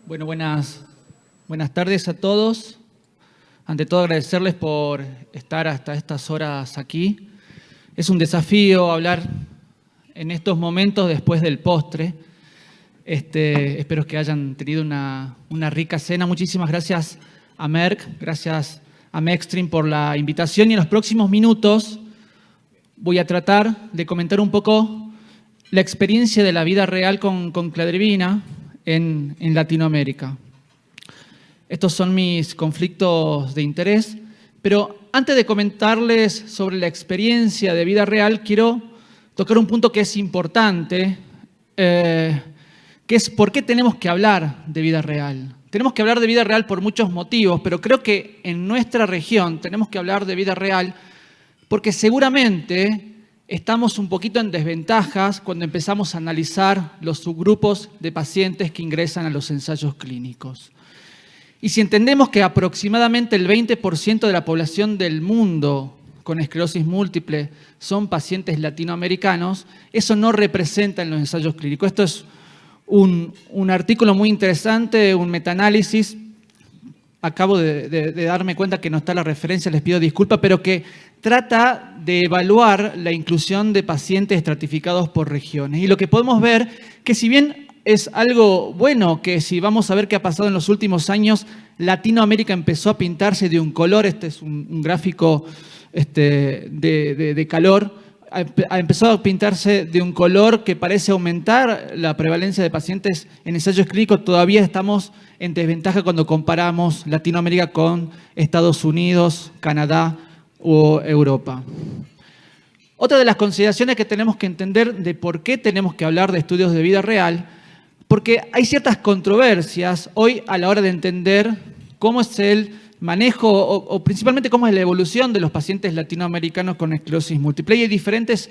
Bueno, buenas tardes a todos. Ante todo, agradecerles por estar hasta estas horas aquí. Es un desafío hablar en estos momentos después del postre. Espero que hayan tenido una rica cena. Muchísimas gracias a Merck, gracias a Mexstream por la invitación. Y en los próximos minutos voy a tratar de comentar un poco la experiencia de la vida real con cladribina en Latinoamérica. Estos son mis conflictos de interés, pero antes de comentarles sobre la experiencia de vida real, quiero tocar un punto que es importante, que es por qué tenemos que hablar de vida real. Tenemos que hablar de vida real por muchos motivos, pero creo que en nuestra región tenemos que hablar de vida real porque seguramente estamos un poquito en desventajas cuando empezamos a analizar los subgrupos de pacientes que ingresan a los ensayos clínicos. Y si entendemos que aproximadamente el 20% de la población del mundo con esclerosis múltiple son pacientes latinoamericanos, eso no representa en los ensayos clínicos. Esto es un artículo muy interesante, un metaanálisis. Acabo de darme cuenta que no está la referencia, les pido disculpas, pero que trata de evaluar la inclusión de pacientes estratificados por regiones. Y lo que podemos ver, que si bien es algo bueno, que si vamos a ver qué ha pasado en los últimos años, Latinoamérica empezó a pintarse de un color, este es un gráfico de calor, ha empezado a pintarse de un color que parece aumentar la prevalencia de pacientes en ensayos clínicos. Todavía estamos en desventaja cuando comparamos Latinoamérica con Estados Unidos, Canadá o Europa. Otra de las consideraciones que tenemos que entender de por qué tenemos que hablar de estudios de vida real, porque hay ciertas controversias hoy a la hora de entender cómo es el manejo o principalmente cómo es la evolución de los pacientes latinoamericanos con esclerosis múltiple. Y hay diferentes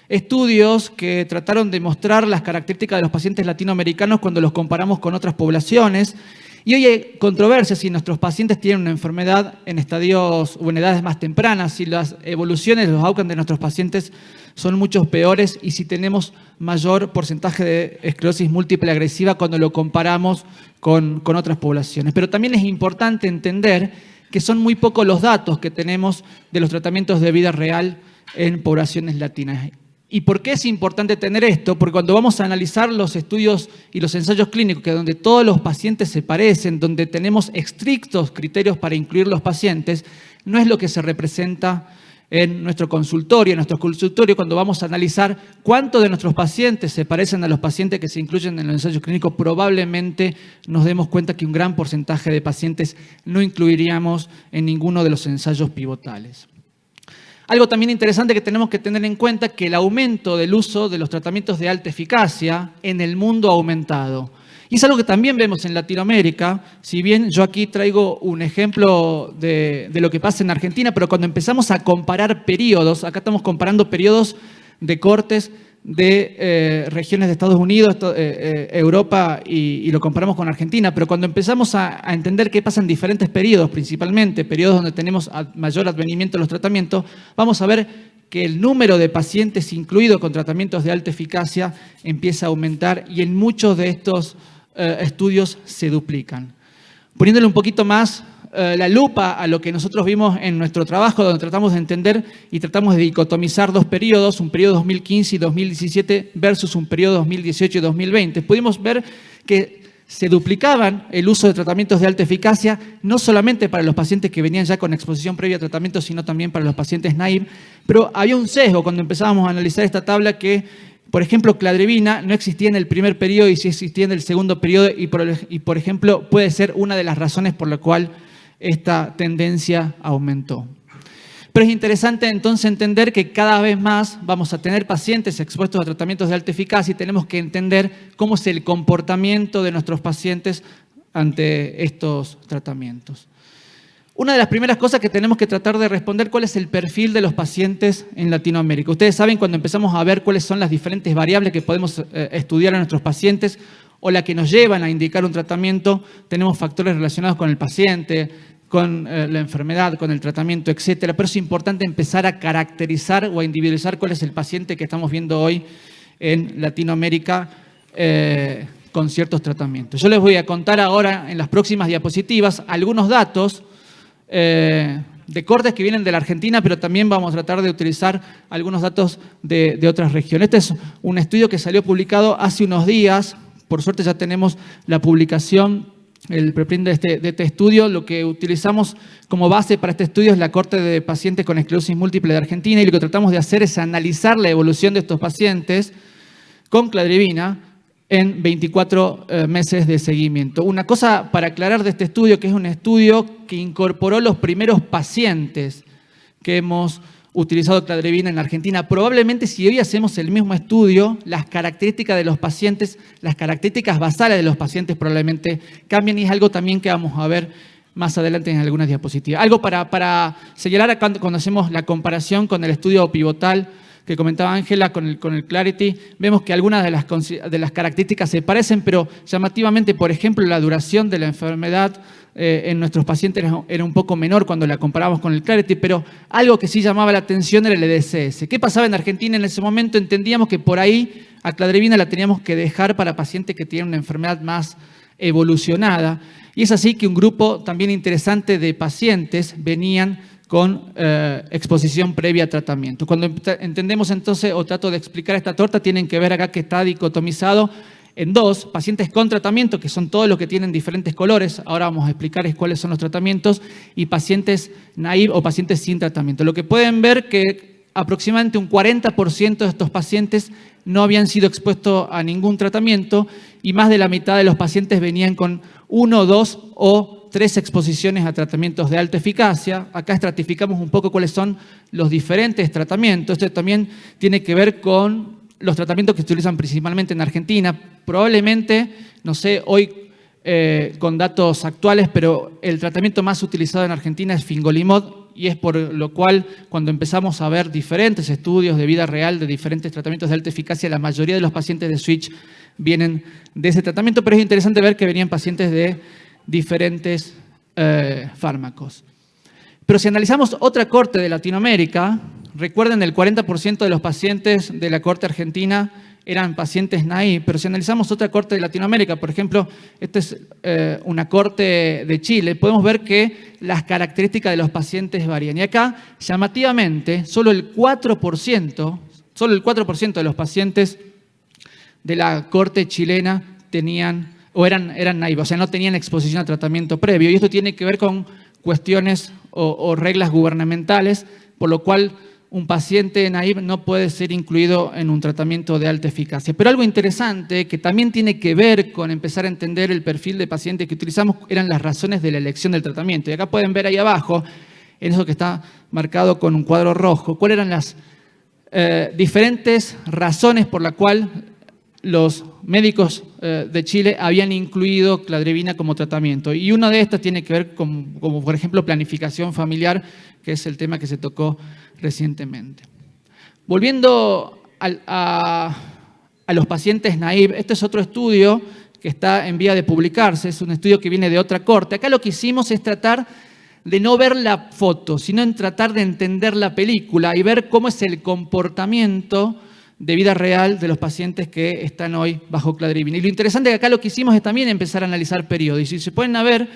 estudios que trataron de mostrar las características de los pacientes latinoamericanos cuando los comparamos con otras poblaciones. Y hoy hay controversias si nuestros pacientes tienen una enfermedad en estadios o en edades más tempranas, si las evoluciones, los outcomes de nuestros pacientes son mucho peores y si tenemos mayor porcentaje de esclerosis múltiple agresiva cuando lo comparamos con otras poblaciones. Pero también es importante entender que son muy pocos los datos que tenemos de los tratamientos de vida real en poblaciones latinas. ¿Y por qué es importante tener esto? Porque cuando vamos a analizar los estudios y los ensayos clínicos, que donde todos los pacientes se parecen, donde tenemos estrictos criterios para incluir los pacientes, no es lo que se representa en nuestro consultorio. En nuestro consultorio, cuando vamos a analizar cuántos de nuestros pacientes se parecen a los pacientes que se incluyen en los ensayos clínicos, probablemente nos demos cuenta que un gran porcentaje de pacientes no incluiríamos en ninguno de los ensayos pivotales. Algo también interesante que tenemos que tener en cuenta es que el aumento del uso de los tratamientos de alta eficacia en el mundo ha aumentado. Y es algo que también vemos en Latinoamérica, si bien yo aquí traigo un ejemplo de lo que pasa en Argentina, pero cuando empezamos a comparar periodos, acá estamos comparando periodos de cortes de regiones de Estados Unidos, Europa y lo comparamos con Argentina, pero cuando empezamos a entender qué pasa en diferentes periodos, principalmente periodos donde tenemos mayor advenimiento de los tratamientos, vamos a ver que el número de pacientes incluidos con tratamientos de alta eficacia empieza a aumentar y en muchos de estos estudios se duplican. Poniéndole un poquito más la lupa a lo que nosotros vimos en nuestro trabajo, donde tratamos de entender y tratamos de dicotomizar dos periodos, un periodo 2015 y 2017 versus un periodo 2018 y 2020. Pudimos ver que se duplicaban el uso de tratamientos de alta eficacia, no solamente para los pacientes que venían ya con exposición previa a tratamiento, sino también para los pacientes naive, pero había un sesgo cuando empezábamos a analizar esta tabla que, por ejemplo, cladribina no existía en el primer periodo y sí existía en el segundo periodo y por ejemplo, puede ser una de las razones por la cual esta tendencia aumentó. Pero es interesante entonces entender que cada vez más vamos a tener pacientes expuestos a tratamientos de alta eficacia y tenemos que entender cómo es el comportamiento de nuestros pacientes ante estos tratamientos. Una de las primeras cosas que tenemos que tratar de responder, ¿cuál es el perfil de los pacientes en Latinoamérica? Ustedes saben, cuando empezamos a ver cuáles son las diferentes variables que podemos estudiar en nuestros pacientes o la que nos llevan a indicar un tratamiento, tenemos factores relacionados con el paciente, con la enfermedad, con el tratamiento, etcétera. Pero es importante empezar a caracterizar o a individualizar cuál es el paciente que estamos viendo hoy en Latinoamérica con ciertos tratamientos. Yo les voy a contar ahora en las próximas diapositivas algunos datos de cortes que vienen de la Argentina, pero también vamos a tratar de utilizar algunos datos de otras regiones. Este es un estudio que salió publicado hace unos días. Por suerte ya tenemos la publicación, el preprint de este estudio. Lo que utilizamos como base para este estudio es la corte de pacientes con esclerosis múltiple de Argentina, y lo que tratamos de hacer es analizar la evolución de estos pacientes con cladribina en 24 meses de seguimiento. Una cosa para aclarar de este estudio, que es un estudio que incorporó los primeros pacientes que hemos utilizado cladribina en Argentina. Probablemente si hoy hacemos el mismo estudio, las características de los pacientes, las características basales de los pacientes probablemente cambien, y es algo también que vamos a ver más adelante en algunas diapositivas. Algo para señalar acá cuando hacemos la comparación con el estudio pivotal que comentaba Ángela con el Clarity, vemos que algunas de las características se parecen, pero llamativamente, por ejemplo, la duración de la enfermedad en nuestros pacientes era un poco menor cuando la comparamos con el Clarity, pero algo que sí llamaba la atención era el EDSS. ¿Qué pasaba en Argentina en ese momento? Entendíamos que por ahí a cladribina la teníamos que dejar para pacientes que tienen una enfermedad más evolucionada, y es así que un grupo también interesante de pacientes venían con exposición previa a tratamiento. Cuando entendemos entonces, o trato de explicar esta torta, tienen que ver acá que está dicotomizado en dos: pacientes con tratamiento, que son todos los que tienen diferentes colores, ahora vamos a explicar cuáles son los tratamientos, y pacientes naive o pacientes sin tratamiento. Lo que pueden ver que aproximadamente un 40% de estos pacientes no habían sido expuestos a ningún tratamiento, y más de la mitad de los pacientes venían con 1, 2 o 3 exposiciones a tratamientos de alta eficacia. Acá estratificamos un poco cuáles son los diferentes tratamientos. Esto también tiene que ver con los tratamientos que se utilizan principalmente en Argentina. Probablemente, no sé, hoy con datos actuales, pero el tratamiento más utilizado en Argentina es fingolimod, y es por lo cual cuando empezamos a ver diferentes estudios de vida real de diferentes tratamientos de alta eficacia, la mayoría de los pacientes de switch vienen de ese tratamiento, pero es interesante ver que venían pacientes de diferentes fármacos. Pero si analizamos otra corte de Latinoamérica, recuerden, el 40% de los pacientes de la corte argentina eran pacientes naive, pero si analizamos otra corte de Latinoamérica, por ejemplo, esta es una corte de Chile, podemos ver que las características de los pacientes varían. Y acá, llamativamente, solo el 4% de los pacientes de la corte chilena tenían o eran naive, o sea, no tenían exposición a tratamiento previo. Y esto tiene que ver con cuestiones o reglas gubernamentales, por lo cual un paciente naive no puede ser incluido en un tratamiento de alta eficacia. Pero algo interesante que también tiene que ver con empezar a entender el perfil de pacientes que utilizamos eran las razones de la elección del tratamiento. Y acá pueden ver ahí abajo, en eso que está marcado con un cuadro rojo, cuáles eran las diferentes razones por las cuales los médicos de Chile habían incluido cladribina como tratamiento. Y una de estas tiene que ver con, como por ejemplo, planificación familiar, que es el tema que se tocó recientemente. Volviendo a los pacientes naive, este es otro estudio que está en vía de publicarse, es un estudio que viene de otra corte. Acá lo que hicimos es tratar de no ver la foto, sino en tratar de entender la película y ver cómo es el comportamiento de vida real de los pacientes que están hoy bajo cladribina. Y lo interesante es que acá lo que hicimos es también empezar a analizar periodos. Y si se pueden ver,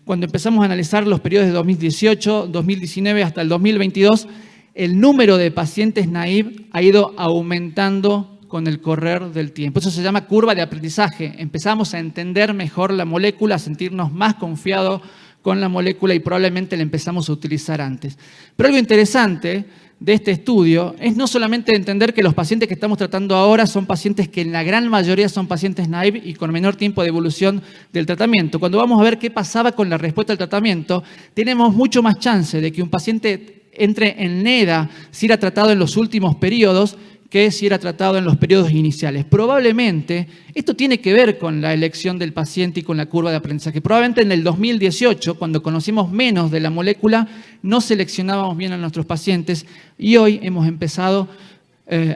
cuando empezamos a analizar los periodos de 2018, 2019 hasta el 2022, el número de pacientes naive ha ido aumentando con el correr del tiempo. Eso se llama curva de aprendizaje. Empezamos a entender mejor la molécula, a sentirnos más confiados con la molécula y probablemente la empezamos a utilizar antes. Pero algo interesante de este estudio es no solamente entender que los pacientes que estamos tratando ahora son pacientes que en la gran mayoría son pacientes naive y con menor tiempo de evolución del tratamiento. Cuando vamos a ver qué pasaba con la respuesta al tratamiento, tenemos mucho más chance de que un paciente entre en NEDA si era tratado en los últimos periodos que si era tratado en los periodos iniciales. Probablemente esto tiene que ver con la elección del paciente y con la curva de aprendizaje. Probablemente en el 2018, cuando conocimos menos de la molécula, no seleccionábamos bien a nuestros pacientes y hoy hemos empezado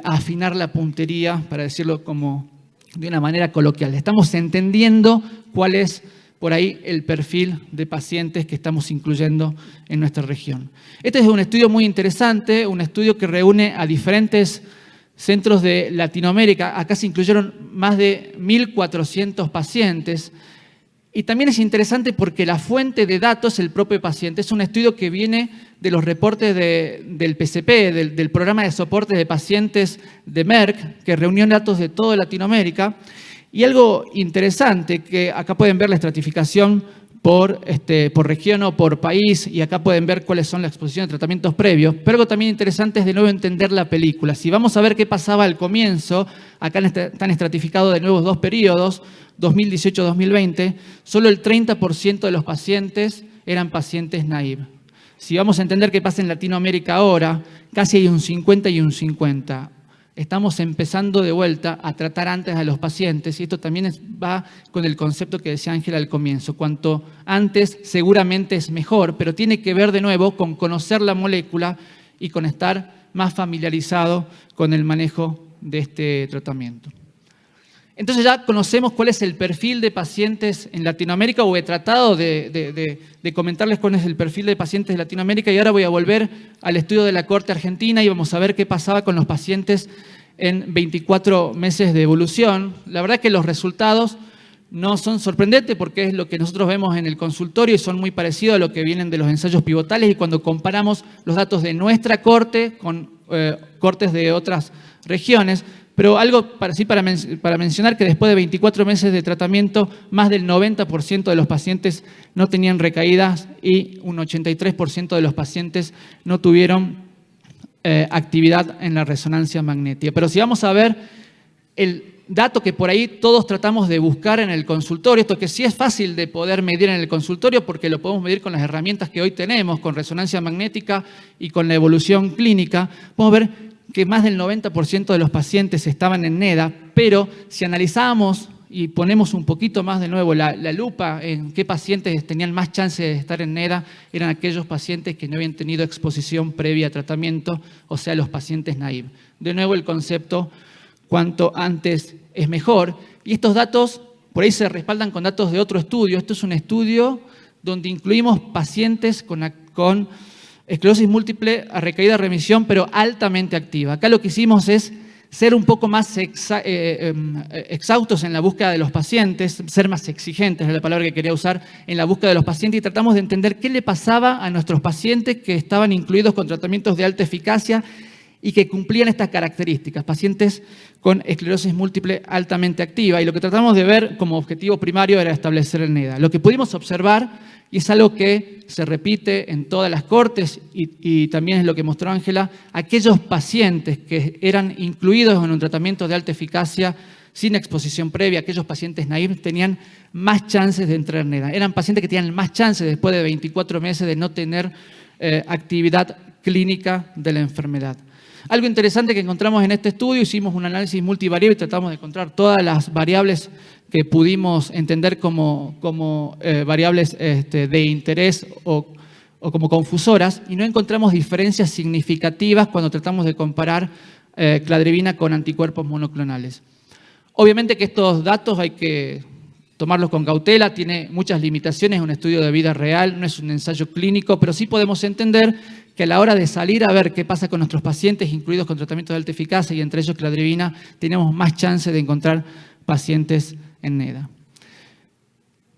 a afinar la puntería, para decirlo como de una manera coloquial. Estamos entendiendo cuál es por ahí el perfil de pacientes que estamos incluyendo en nuestra región. Este es un estudio muy interesante, un estudio que reúne a diferentes centros de Latinoamérica. Acá se incluyeron más de 1.400 pacientes. Y también es interesante porque la fuente de datos es el propio paciente. Es un estudio que viene de los reportes del PCP, del Programa de Soporte de Pacientes de Merck, que reunió datos de toda Latinoamérica. Y algo interesante, que acá pueden ver la estratificación por región o por país, y acá pueden ver cuáles son las exposiciones de tratamientos previos. Pero algo también interesante es de nuevo entender la película. Si vamos a ver qué pasaba al comienzo, acá están estratificados de nuevo dos periodos, 2018-2020, solo el 30% de los pacientes eran pacientes naive. Si vamos a entender qué pasa en Latinoamérica ahora, casi hay un 50 y un 50. Estamos empezando de vuelta a tratar antes a los pacientes, y esto también va con el concepto que decía Ángela al comienzo. Cuanto antes seguramente es mejor, pero tiene que ver de nuevo con conocer la molécula y con estar más familiarizado con el manejo de este tratamiento. Entonces ya conocemos cuál es el perfil de pacientes en Latinoamérica, o he tratado de comentarles cuál es el perfil de pacientes de Latinoamérica, y ahora voy a volver al estudio de la Corte Argentina y vamos a ver qué pasaba con los pacientes en 24 meses de evolución. La verdad que los resultados no son sorprendentes porque es lo que nosotros vemos en el consultorio y son muy parecidos a lo que vienen de los ensayos pivotales, y cuando comparamos los datos de nuestra corte con cortes de otras regiones. Pero algo para mencionar que después de 24 meses de tratamiento, más del 90% de los pacientes no tenían recaídas y un 83% de los pacientes no tuvieron actividad en la resonancia magnética. Pero si vamos a ver el dato que por ahí todos tratamos de buscar en el consultorio, esto que sí es fácil de poder medir en el consultorio porque lo podemos medir con las herramientas que hoy tenemos, con resonancia magnética y con la evolución clínica, podemos ver que más del 90% de los pacientes estaban en NEDA, pero si analizamos y ponemos un poquito más de nuevo la lupa en qué pacientes tenían más chance de estar en NEDA, eran aquellos pacientes que no habían tenido exposición previa a tratamiento, o sea, los pacientes naive. De nuevo el concepto, cuanto antes es mejor. Y estos datos por ahí se respaldan con datos de otro estudio. Esto es un estudio donde incluimos pacientes con esclerosis múltiple a recaída remisión, pero altamente activa. Acá lo que hicimos es ser un poco más exhaustos en la búsqueda de los pacientes, ser más exigentes, es la palabra que quería usar, en la búsqueda de los pacientes, y tratamos de entender qué le pasaba a nuestros pacientes que estaban incluidos con tratamientos de alta eficacia y que cumplían estas características, pacientes con esclerosis múltiple altamente activa. Y lo que tratamos de ver como objetivo primario era establecer el NEDA. Lo que pudimos observar, y es algo que se repite en todas las cortes y también es lo que mostró Ángela, aquellos pacientes que eran incluidos en un tratamiento de alta eficacia sin exposición previa, aquellos pacientes naive, tenían más chances de entrar en NEDA. Eran pacientes que tenían más chances después de 24 meses de no tener actividad clínica de la enfermedad. Algo interesante que encontramos en este estudio, hicimos un análisis multivariable y tratamos de encontrar todas las variables que pudimos entender como variables de interés o como confusoras, y no encontramos diferencias significativas cuando tratamos de comparar cladribina con anticuerpos monoclonales. Obviamente que estos datos hay que tomarlos con cautela, tiene muchas limitaciones, es un estudio de vida real, no es un ensayo clínico, pero sí podemos entender que a la hora de salir a ver qué pasa con nuestros pacientes incluidos con tratamientos de alta eficacia y entre ellos cladribina, tenemos más chance de encontrar pacientes en NEDA.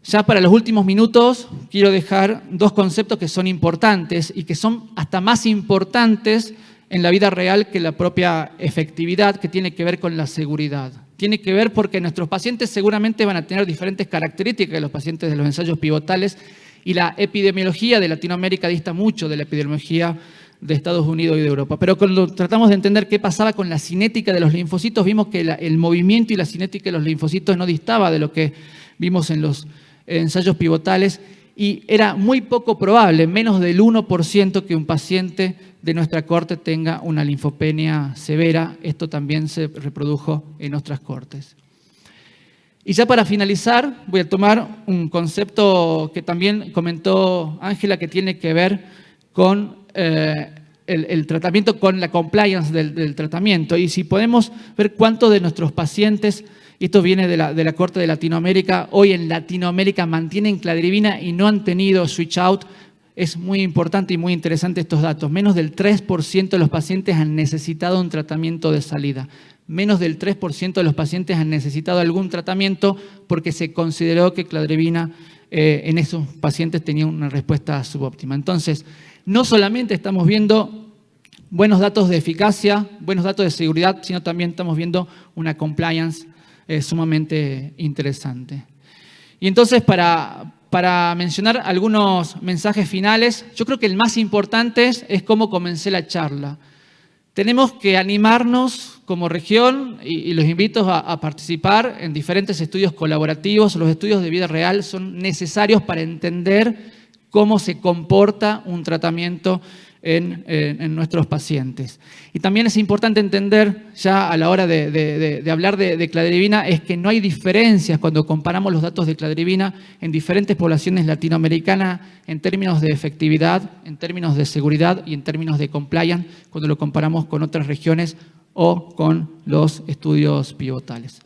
Ya para los últimos minutos quiero dejar dos conceptos que son importantes y que son hasta más importantes en la vida real que la propia efectividad, que tiene que ver con la seguridad. Tiene que ver porque nuestros pacientes seguramente van a tener diferentes características de los pacientes de los ensayos pivotales, y la epidemiología de Latinoamérica dista mucho de la epidemiología de Estados Unidos y de Europa. Pero cuando tratamos de entender qué pasaba con la cinética de los linfocitos, vimos que el movimiento y la cinética de los linfocitos no distaba de lo que vimos en los ensayos pivotales, y era muy poco probable, menos del 1%, que un paciente de nuestra corte tenga una linfopenia severa. Esto también se reprodujo en otras cortes. Y ya para finalizar, voy a tomar un concepto que también comentó Ángela, que tiene que ver con el tratamiento, con la compliance del tratamiento. Y si podemos ver cuántos de nuestros pacientes, y esto viene de la Corte de Latinoamérica, hoy en Latinoamérica mantienen cladribina y no han tenido switch out es muy importante y muy interesante estos datos. Menos del 3% de los pacientes han necesitado un tratamiento de salida. Menos del 3% de los pacientes han necesitado algún tratamiento porque se consideró que cladribina en esos pacientes tenía una respuesta subóptima. Entonces, no solamente estamos viendo buenos datos de eficacia, buenos datos de seguridad, sino también estamos viendo una compliance sumamente interesante. Y entonces, para mencionar algunos mensajes finales, yo creo que el más importante es cómo comencé la charla. Tenemos que animarnos como región y los invito a participar en diferentes estudios colaborativos. Los estudios de vida real son necesarios para entender cómo se comporta un tratamiento en nuestros pacientes. Y también es importante entender, ya a la hora de hablar de cladribina, es que no hay diferencias cuando comparamos los datos de cladribina en diferentes poblaciones latinoamericanas en términos de efectividad, en términos de seguridad y en términos de compliance, cuando lo comparamos con otras regiones o con los estudios pivotales.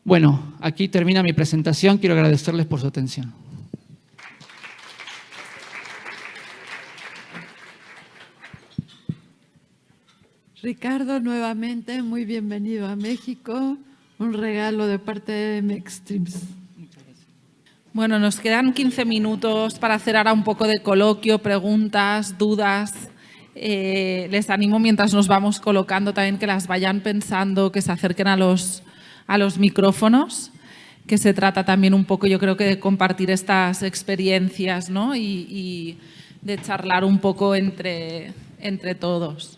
Bueno, aquí termina mi presentación. Quiero agradecerles por su atención. Ricardo, nuevamente, muy bienvenido a México. Un regalo de parte de Mextremes. Bueno, nos quedan 15 minutos para hacer ahora un poco de coloquio, preguntas, dudas. Les animo mientras nos vamos colocando también que las vayan pensando, que se acerquen a los micrófonos, que se trata también un poco, yo creo que de compartir estas experiencias, ¿no? y de charlar un poco entre todos.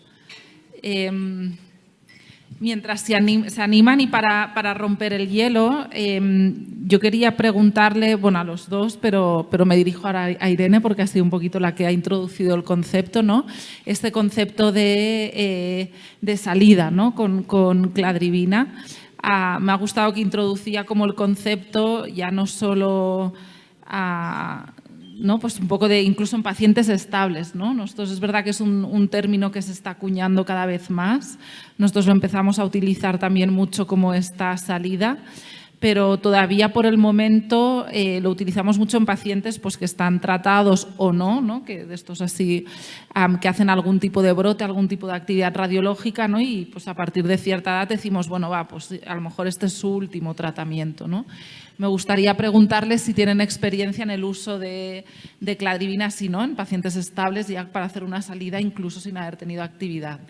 Mientras se animan y para romper el hielo, yo quería preguntarle, bueno, a los dos, pero me dirijo ahora a Irene porque ha sido un poquito la que ha introducido el concepto, ¿no? Este concepto de salida, ¿no? con cladribina. Me ha gustado que introducía como el concepto ya no solo ¿no? Pues un poco de incluso en pacientes estables, ¿no? Nosotros es verdad que es un término que se está acuñando cada vez más. Nosotros lo empezamos a utilizar también mucho como esta salida, pero todavía por el momento lo utilizamos mucho en pacientes pues, que están tratados o no, ¿no? Que de estos así que hacen algún tipo de brote, algún tipo de actividad radiológica, ¿no? Y pues a partir de cierta edad decimos, bueno, pues a lo mejor este es su último tratamiento, ¿no? Me gustaría preguntarles si tienen experiencia en el uso de cladribina, si no, en pacientes estables, ya para hacer una salida incluso sin haber tenido actividad.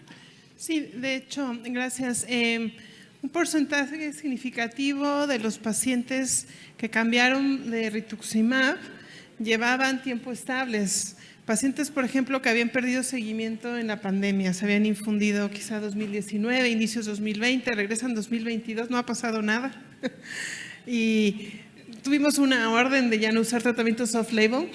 Sí, de hecho, gracias. Un porcentaje significativo de los pacientes que cambiaron de rituximab llevaban tiempo estables. Pacientes, por ejemplo, que habían perdido seguimiento en la pandemia, se habían infundido quizá 2019, inicios 2020, regresan 2022, no ha pasado nada. Y tuvimos una orden de ya no usar tratamientos off-label,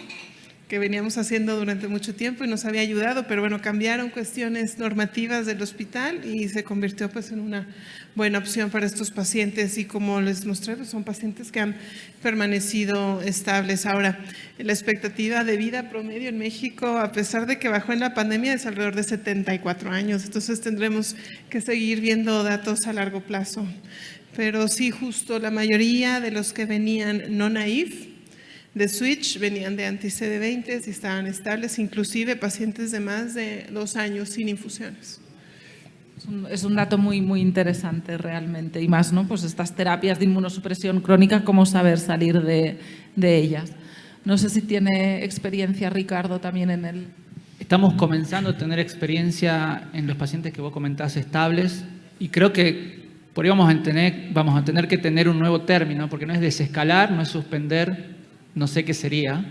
que veníamos haciendo durante mucho tiempo y nos había ayudado, pero bueno, cambiaron cuestiones normativas del hospital y se convirtió pues en una buena opción para estos pacientes y como les mostré, pues, son pacientes que han permanecido estables. Ahora, la expectativa de vida promedio en México, a pesar de que bajó en la pandemia, es alrededor de 74 años, entonces tendremos que seguir viendo datos a largo plazo. Pero sí, justo la mayoría de los que venían no naive, de switch, venían de anti-CD20 y estaban estables, inclusive pacientes de más de 2 años sin infusiones. Es un dato muy, muy interesante realmente y más, ¿no? Pues estas terapias de inmunosupresión crónica, cómo saber salir de ellas. No sé si tiene experiencia Ricardo también en el… Estamos comenzando a tener experiencia en los pacientes que vos comentás estables y creo que por ahí vamos a tener que tener un nuevo término, porque no es desescalar, no es suspender, no sé qué sería,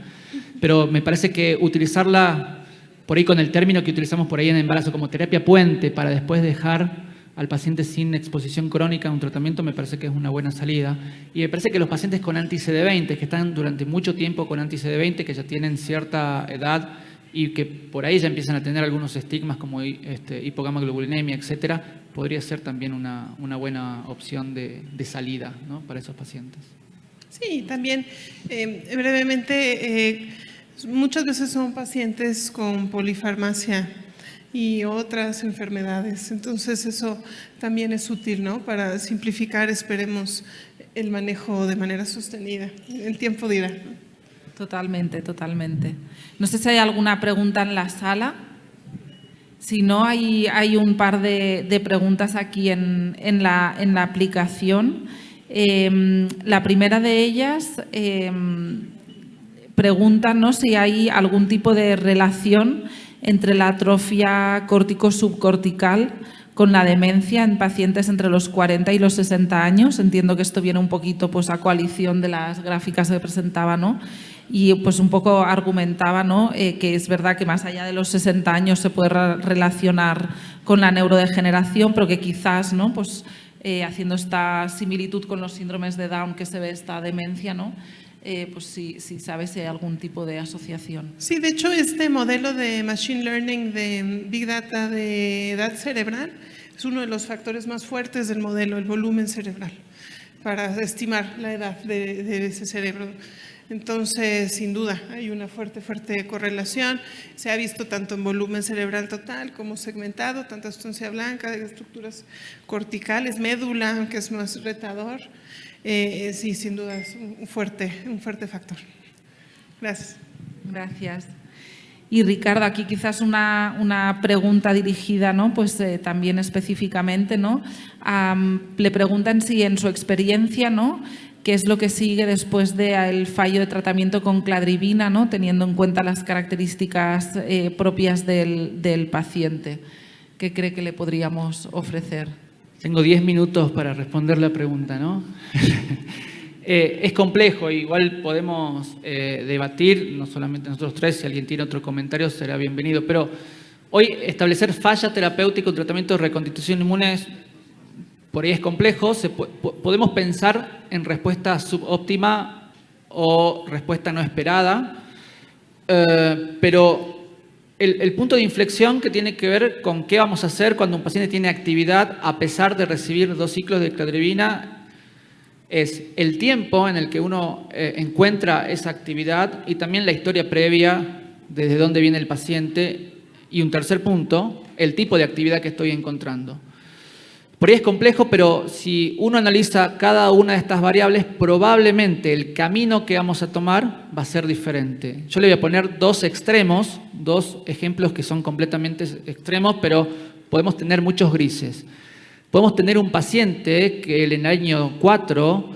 pero me parece que utilizarla por ahí con el término que utilizamos por ahí en embarazo como terapia puente para después dejar al paciente sin exposición crónica a un tratamiento me parece que es una buena salida. Y me parece que los pacientes con anti-CD20, que están durante mucho tiempo con anti-CD20, que ya tienen cierta edad y que por ahí ya empiezan a tener algunos estigmas como hipogamaglobulinemia, etcétera, podría ser también una buena opción de salida, ¿no? Para esos pacientes. Sí, también brevemente, muchas veces son pacientes con polifarmacia y otras enfermedades, entonces eso también es útil, ¿no? Para simplificar, esperemos, el manejo de manera sostenida. El tiempo dirá. Totalmente, totalmente. No sé si hay alguna pregunta en la sala. Si no, hay un par de preguntas aquí en la aplicación. La primera de ellas pregunta, ¿no?, si hay algún tipo de relación entre la atrofia córtico-subcortical con la demencia en pacientes entre los 40 y los 60 años. Entiendo que esto viene un poquito pues, a coalición de las gráficas que presentaba, ¿no? Y pues un poco argumentaba, ¿no?, que es verdad que más allá de los 60 años se puede relacionar con la neurodegeneración, pero que quizás, ¿no?, pues, haciendo esta similitud con los síndromes de Down que se ve esta demencia, ¿no?, pues si sabes si hay algún tipo de asociación. Sí, de hecho, este modelo de Machine Learning de Big Data de edad cerebral es uno de los factores más fuertes del modelo, el volumen cerebral, para estimar la edad de ese cerebro. Entonces, sin duda, hay una fuerte correlación. Se ha visto tanto en volumen cerebral total como segmentado, tanta sustancia blanca, de estructuras corticales, médula, que es más retador. Sí, sin duda es un fuerte factor. Gracias. Gracias. Y Ricardo, aquí quizás una pregunta dirigida, ¿no?, pues también específicamente, ¿no? Le preguntan si en su experiencia, ¿no?, qué es lo que sigue después del fallo de tratamiento con cladribina, ¿no?, teniendo en cuenta las características propias del paciente. ¿Qué cree que le podríamos ofrecer? Tengo 10 minutos para responder la pregunta, ¿no? Es complejo, igual podemos debatir, no solamente nosotros tres, si alguien tiene otro comentario será bienvenido, pero hoy establecer falla terapéutica o tratamiento de reconstitución inmune por ahí es complejo. Podemos pensar en respuesta subóptima o respuesta no esperada, pero el punto de inflexión que tiene que ver con qué vamos a hacer cuando un paciente tiene actividad a pesar de recibir 2 ciclos de cladribina es el tiempo en el que uno encuentra esa actividad y también la historia previa, desde dónde viene el paciente, y un tercer punto, el tipo de actividad que estoy encontrando. Por ahí es complejo, pero si uno analiza cada una de estas variables, probablemente el camino que vamos a tomar va a ser diferente. Yo le voy a poner 2 extremos, 2 ejemplos que son completamente extremos, pero podemos tener muchos grises. Podemos tener un paciente que en el año 4,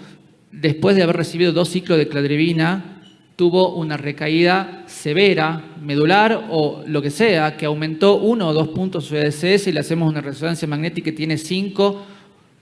después de haber recibido 2 ciclos de cladribina, tuvo una recaída severa, medular o lo que sea, que aumentó 1 o 2 puntos su EDSS y le hacemos una resonancia magnética que tiene 5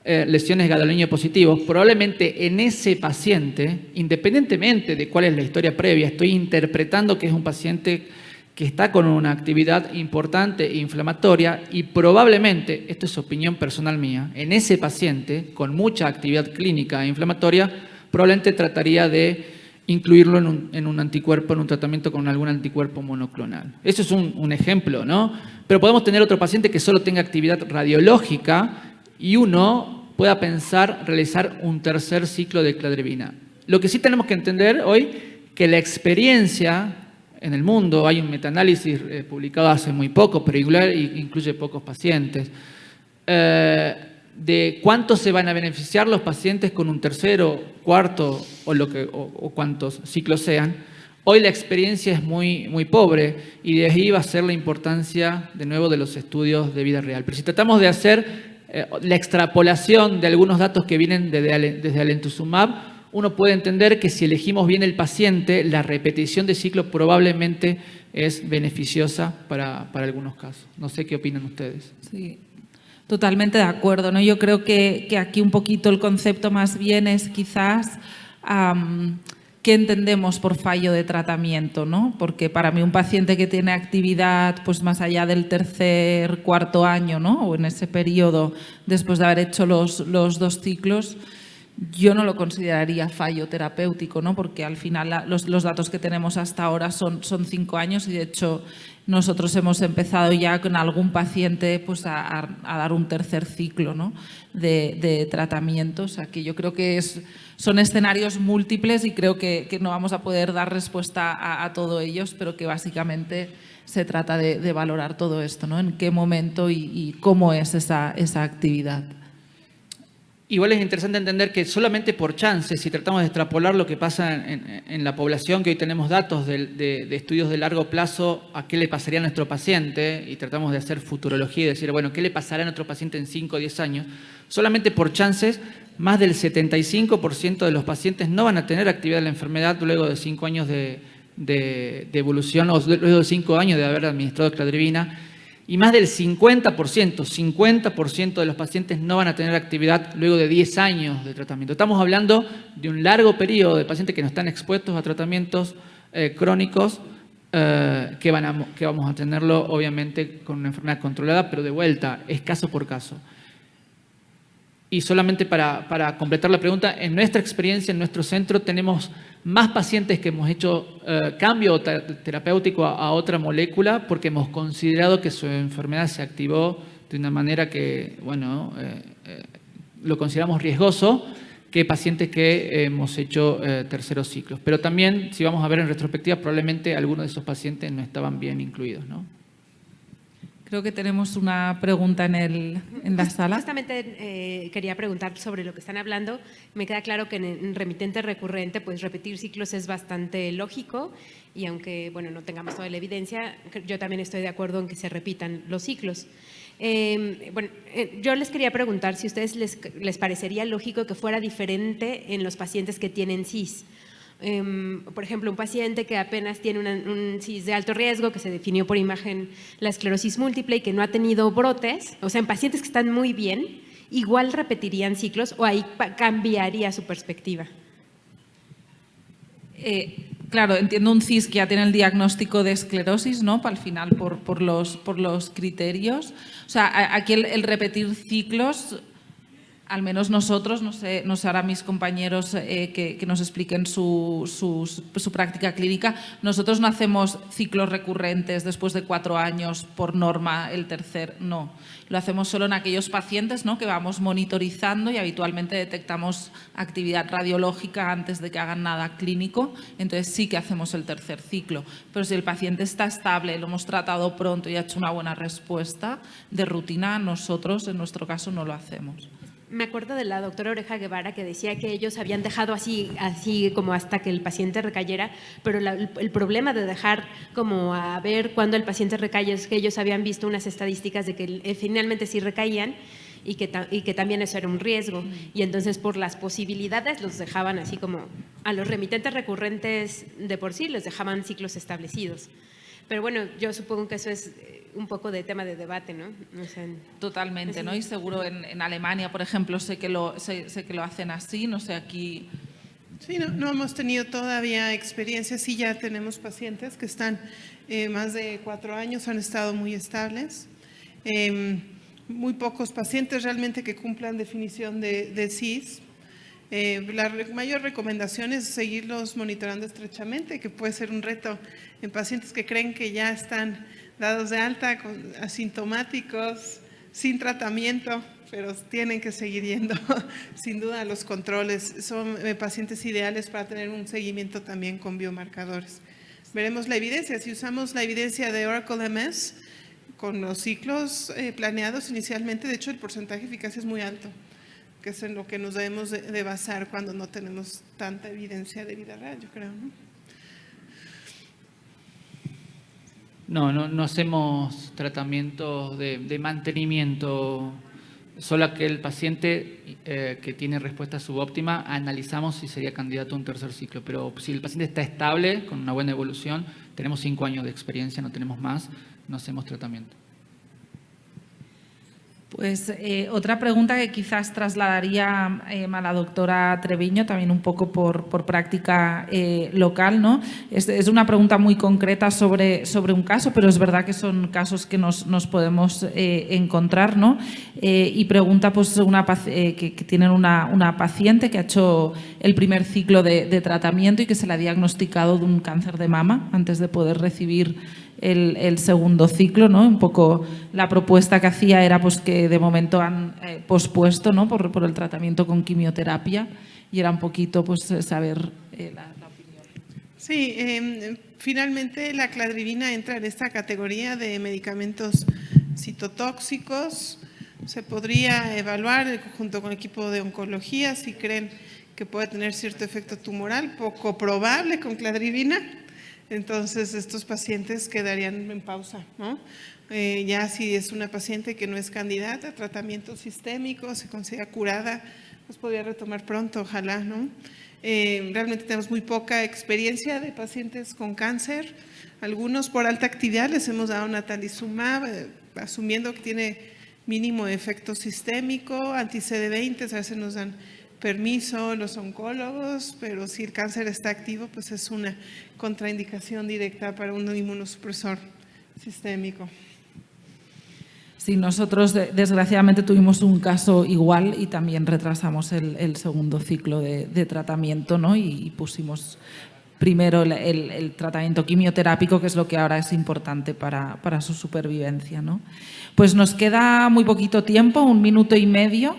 lesiones gadolinium positivos. Probablemente en ese paciente, independientemente de cuál es la historia previa, estoy interpretando que es un paciente que está con una actividad importante e inflamatoria y probablemente, esto es opinión personal mía, en ese paciente con mucha actividad clínica e inflamatoria, probablemente trataría de incluirlo en un anticuerpo, en un tratamiento con algún anticuerpo monoclonal. Eso es un ejemplo, ¿no? Pero podemos tener otro paciente que solo tenga actividad radiológica y uno pueda pensar realizar un tercer ciclo de cladribina. Lo que sí tenemos que entender hoy, que la experiencia en el mundo, hay un metaanálisis publicado hace muy poco, pero incluye pocos pacientes, de cuántos se van a beneficiar los pacientes con un tercero, cuarto o cuantos ciclos sean. Hoy la experiencia es muy pobre y de ahí va a ser la importancia, de nuevo, de los estudios de vida real. Pero si tratamos de hacer la extrapolación de algunos datos que vienen desde Alemtuzumab, uno puede entender que si elegimos bien el paciente, la repetición de ciclo probablemente es beneficiosa para algunos casos. No sé qué opinan ustedes. Sí. Totalmente de acuerdo, ¿no? Yo creo que aquí un poquito el concepto más bien es quizás qué entendemos por fallo de tratamiento, ¿no? Porque para mí un paciente que tiene actividad pues más allá del tercer, cuarto año, ¿no?, o en ese periodo después de haber hecho los 2 ciclos, yo no lo consideraría fallo terapéutico, ¿no? Porque al final los datos que tenemos hasta ahora son 5 años y de hecho nosotros hemos empezado ya con algún paciente pues a dar un tercer ciclo, ¿no?, de tratamiento. O sea que yo creo que son escenarios múltiples y creo que no vamos a poder dar respuesta a todos ellos, pero que básicamente se trata de valorar todo esto, ¿no? En qué momento y cómo es esa actividad. Igual es interesante entender que solamente por chance, si tratamos de extrapolar lo que pasa en la población, que hoy tenemos datos de estudios de largo plazo, a qué le pasaría a nuestro paciente, y tratamos de hacer futurología y decir, bueno, ¿qué le pasará a nuestro paciente en 5 o 10 años? Solamente por chances, más del 75% de los pacientes no van a tener actividad de la enfermedad luego de 5 años de evolución, o luego de 5 años de haber administrado cladribina. Y más del 50% de los pacientes no van a tener actividad luego de 10 años de tratamiento. Estamos hablando de un largo periodo de pacientes que no están expuestos a tratamientos crónicos, que vamos a tenerlo obviamente con una enfermedad controlada, pero de vuelta, es caso por caso. Y solamente para completar la pregunta, en nuestra experiencia, en nuestro centro, tenemos más pacientes que hemos hecho cambio terapéutico a otra molécula porque hemos considerado que su enfermedad se activó de una manera que, bueno, lo consideramos riesgoso, que pacientes que hemos hecho terceros ciclos. Pero también, si vamos a ver en retrospectiva, probablemente algunos de esos pacientes no estaban bien incluidos, ¿no? Creo que tenemos una pregunta en la sala. Justamente quería preguntar sobre lo que están hablando. Me queda claro que en remitente recurrente, pues repetir ciclos es bastante lógico y aunque, bueno, no tengamos toda la evidencia, yo también estoy de acuerdo en que se repitan los ciclos. Yo les quería preguntar si a ustedes les parecería lógico que fuera diferente en los pacientes que tienen CIS. Por ejemplo, un paciente que apenas tiene un CIS de alto riesgo, que se definió por imagen la esclerosis múltiple y que no ha tenido brotes, o sea, en pacientes que están muy bien, ¿igual repetirían ciclos o ahí cambiaría su perspectiva? Claro, entiendo un CIS que ya tiene el diagnóstico de esclerosis, ¿no? Al final, por los criterios. O sea, aquí el repetir ciclos, al menos nosotros, no sé ahora mis compañeros que nos expliquen su práctica clínica, nosotros no hacemos ciclos recurrentes después de 4 años por norma, el tercer, no. Lo hacemos solo en aquellos pacientes, ¿no?, que vamos monitorizando y habitualmente detectamos actividad radiológica antes de que hagan nada clínico, entonces sí que hacemos el tercer ciclo. Pero si el paciente está estable, lo hemos tratado pronto y ha hecho una buena respuesta, de rutina nosotros en nuestro caso no lo hacemos. Me acuerdo de la doctora Oreja Guevara que decía que ellos habían dejado así como hasta que el paciente recayera, pero el problema de dejar como a ver cuándo el paciente recae es que ellos habían visto unas estadísticas de que finalmente sí recaían y que también eso era un riesgo. Y entonces por las posibilidades los dejaban así como a los remitentes recurrentes de por sí les dejaban ciclos establecidos. Pero bueno, yo supongo que eso es un poco de tema de debate, ¿no? O sea, totalmente, ¿no? Y seguro en Alemania, por ejemplo, sé que lo hacen así, no sé, aquí. Sí, no hemos tenido todavía experiencia, sí ya tenemos pacientes que están más de 4 años, han estado muy estables. Muy pocos pacientes realmente que cumplan definición de CIS. La mayor recomendación es seguirlos monitorando estrechamente, que puede ser un reto en pacientes que creen que ya están dados de alta, asintomáticos, sin tratamiento, pero tienen que seguir yendo sin duda a los controles. Son pacientes ideales para tener un seguimiento también con biomarcadores. Veremos la evidencia. Si usamos la evidencia de Oracle MS con los ciclos planeados inicialmente, de hecho el porcentaje de eficacia es muy alto, que es en lo que nos debemos de basar cuando no tenemos tanta evidencia de vida real, yo creo, ¿no? No hacemos tratamientos de mantenimiento. Solo aquel paciente que tiene respuesta subóptima, analizamos si sería candidato a un tercer ciclo. Pero si el paciente está estable, con una buena evolución, tenemos 5 años de experiencia, no tenemos más, no hacemos tratamiento. Pues otra pregunta que quizás trasladaría a la doctora Treviño, también un poco por práctica local, ¿no? Es una pregunta muy concreta sobre un caso, pero es verdad que son casos que nos podemos encontrar, ¿no? Y pregunta pues que tienen una paciente que ha hecho el primer ciclo de tratamiento y que se le ha diagnosticado de un cáncer de mama antes de poder recibir el segundo ciclo, ¿no? Un poco la propuesta que hacía era pues que de momento han pospuesto, ¿no? por el tratamiento con quimioterapia y era un poquito pues saber la opinión. Sí, finalmente la cladribina entra en esta categoría de medicamentos citotóxicos. Se podría evaluar junto con el equipo de oncología si creen que puede tener cierto efecto tumoral, poco probable con cladribina. Entonces, estos pacientes quedarían en pausa, ¿no? Ya si es una paciente que no es candidata a tratamiento sistémico, se considera curada, pues podría retomar pronto, ojalá, ¿no? Realmente tenemos muy poca experiencia de pacientes con cáncer. Algunos por alta actividad les hemos dado natalizumab, asumiendo que tiene mínimo efecto sistémico, anti-CD20, a veces nos dan permiso los oncólogos, pero si el cáncer está activo, pues es una contraindicación directa para un inmunosupresor sistémico. Sí, nosotros desgraciadamente tuvimos un caso igual y también retrasamos el segundo ciclo de tratamiento, ¿no? Y pusimos primero el tratamiento quimioterápico, que es lo que ahora es importante para su supervivencia, ¿no? Pues nos queda muy poquito tiempo, 1 minuto y medio.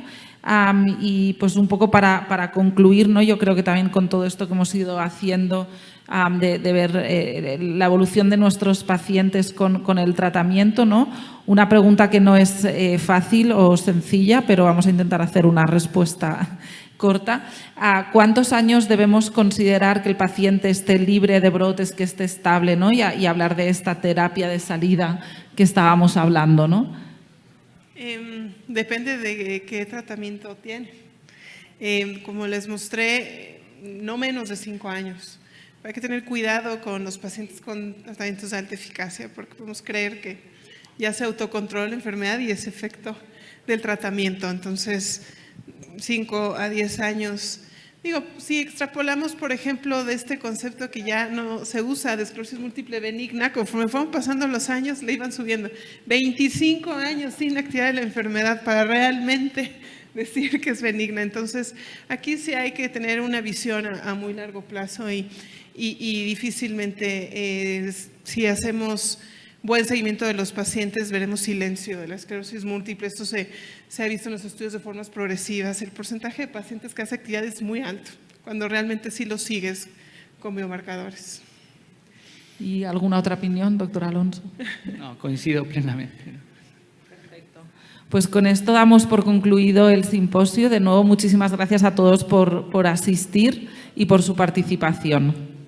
Y pues un poco para concluir, ¿no? Yo creo que también con todo esto que hemos ido haciendo de ver la evolución de nuestros pacientes con el tratamiento, ¿no? Una pregunta que no es fácil o sencilla, pero vamos a intentar hacer una respuesta corta. ¿Cuántos años debemos considerar que el paciente esté libre de brotes, que esté estable, ¿no? Y hablar de esta terapia de salida que estábamos hablando, ¿no? Depende de qué tratamiento tiene. Como les mostré, no menos de 5 años. Hay que tener cuidado con los pacientes con tratamientos de alta eficacia porque podemos creer que ya se autocontrola la enfermedad y es efecto del tratamiento. Entonces, 5 a 10 años. Digo, si extrapolamos, por ejemplo, de este concepto que ya no se usa de esclerosis múltiple benigna, conforme fueron pasando los años, le iban subiendo. 25 años sin actividad de la enfermedad para realmente decir que es benigna. Entonces, aquí sí hay que tener una visión a muy largo plazo y difícilmente, si hacemos buen seguimiento de los pacientes, veremos silencio de la esclerosis múltiple. Esto se ha visto en los estudios de formas progresivas. El porcentaje de pacientes que hace actividad es muy alto, cuando realmente sí lo sigues con biomarcadores. ¿Y alguna otra opinión, doctor Alonso? No, coincido plenamente. Perfecto. Pues con esto damos por concluido el simposio. De nuevo, muchísimas gracias a todos por asistir y por su participación.